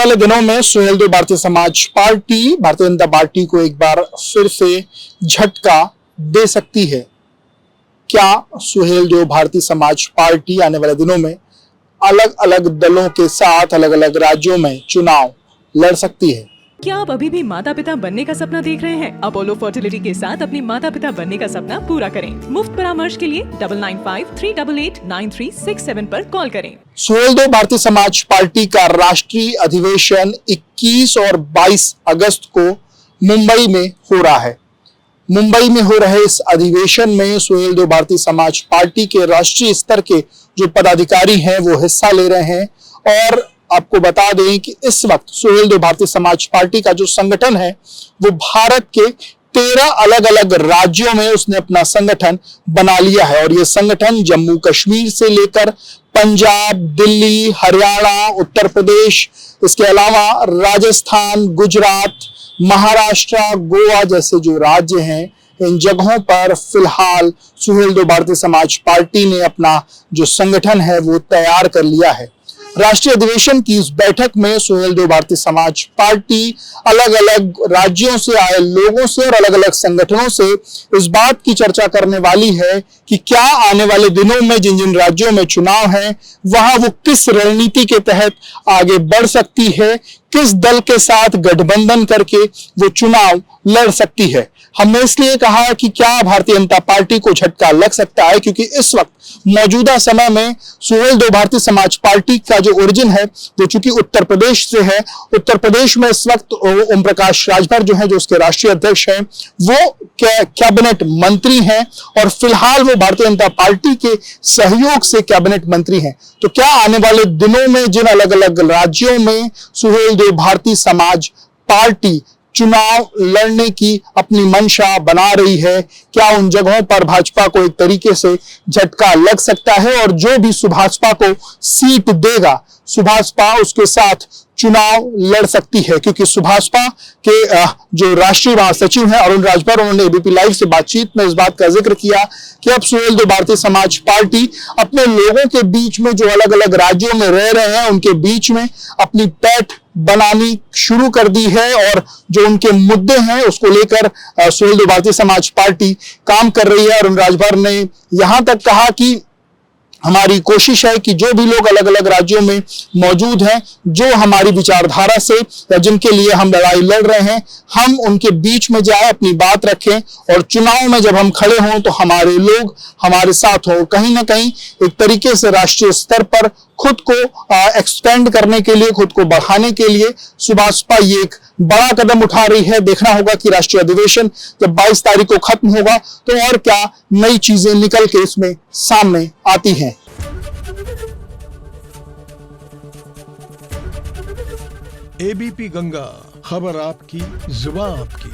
वाले दिनों में सुहेलदेव भारतीय समाज पार्टी भारतीय जनता पार्टी को एक बार फिर से झटका दे सकती है। क्या सुहेलदेव भारतीय समाज पार्टी आने वाले दिनों में अलग अलग दलों के साथ अलग अलग राज्यों में चुनाव लड़ सकती है? क्या आप अभी भी माता पिता बनने का सपना देख रहे हैं? अपोलो फर्टिलिटी के साथ अपने माता पिता बनने का सपना पूरा करें। मुफ्त परामर्श के लिए 9953889367 पर कॉल करें। सुहेलदेव भारतीय समाज पार्टी का राष्ट्रीय अधिवेशन 21 और 22 अगस्त को मुंबई में हो रहा है। मुंबई में हो रहे इस अधिवेशन में सुहेलदेव भारतीय समाज पार्टी के राष्ट्रीय स्तर के जो पदाधिकारी हैं वो हिस्सा ले रहे हैं। और आपको बता दें कि इस वक्त सुहेलदेव भारतीय समाज पार्टी का जो संगठन है वो भारत के 13 अलग अलग राज्यों में उसने अपना संगठन बना लिया है। और ये संगठन जम्मू कश्मीर से लेकर पंजाब, दिल्ली, हरियाणा, उत्तर प्रदेश, इसके अलावा राजस्थान, गुजरात, महाराष्ट्र, गोवा जैसे जो राज्य हैं, इन जगहों पर फिलहाल सुहेलदेव भारतीय समाज पार्टी ने अपना जो संगठन है वो तैयार कर लिया है। राष्ट्रीय अधिवेशन की इस बैठक में सुहेलदेव भारतीय समाज पार्टी अलग अलग राज्यों से आए लोगों से और अलग अलग संगठनों से इस बात की चर्चा करने वाली है कि क्या आने वाले दिनों में जिन जिन राज्यों में चुनाव हैं वहां वो किस रणनीति के तहत आगे बढ़ सकती है, किस दल के साथ गठबंधन करके वो चुनाव लड़ सकती है। हमने इसलिए कहा कि क्या भारतीय जनता पार्टी को झटका लग सकता है, क्योंकि इस वक्त मौजूदा समय में सुहेलदेव भारतीय समाज पार्टी का जो ओरिजिन है वो चूंकि उत्तर प्रदेश से है। उत्तर प्रदेश में इस वक्त ओम प्रकाश राजभर जो है, जो उसके राष्ट्रीय अध्यक्ष हैं, वो कैबिनेट मंत्री हैं और फिलहाल वो भारतीय जनता पार्टी के सहयोग से कैबिनेट मंत्री हैं। तो क्या आने वाले दिनों में जिन अलग अलग राज्यों में सुहेलदेव भारतीय समाज पार्टी चुनाव लड़ने की अपनी मंशा बना रही है, क्या उन जगहों पर भाजपा को एक तरीके से झटका लग सकता है और जो भी सुभाषपा को सीट देगा सुभाषपा उसके साथ चुनाव लड़ सकती है? क्योंकि सुभाषपा के जो राष्ट्रीय महासचिव हैं अरुण राजभर, उन्होंने एबीपी लाइव से बातचीत में इस बात का जिक्र किया कि अब सुहेलदेव भारतीय समाज पार्टी अपने लोगों के बीच में जो अलग अलग राज्यों में रह रहे हैं उनके बीच में अपनी पैठ बनानी शुरू कर दी है और जो उनके मुद्दे हैं उसको लेकर सुहेलदेव भारतीय समाज पार्टी काम कर रही है। अरुण राजभर ने यहां तक कहा कि हमारी कोशिश है कि जो भी लोग अलग अलग राज्यों में मौजूद हैं, जो हमारी विचारधारा से या जिनके लिए हम लड़ाई लड़ रहे हैं, हम उनके बीच में जाए, अपनी बात रखें और चुनाव में जब हम खड़े हों तो हमारे लोग हमारे साथ हो। कहीं ना कहीं एक तरीके से राष्ट्रीय स्तर पर खुद को एक्सपेंड करने के लिए, खुद को बढ़ाने के लिए सुभाषपा ये एक बड़ा कदम उठा रही है। देखना होगा कि राष्ट्रीय अधिवेशन जब 22 तारीख को खत्म होगा तो और क्या नई चीजें निकल के इसमें सामने आती हैं। एबीपी गंगा, खबर आपकी, जुबान आपकी।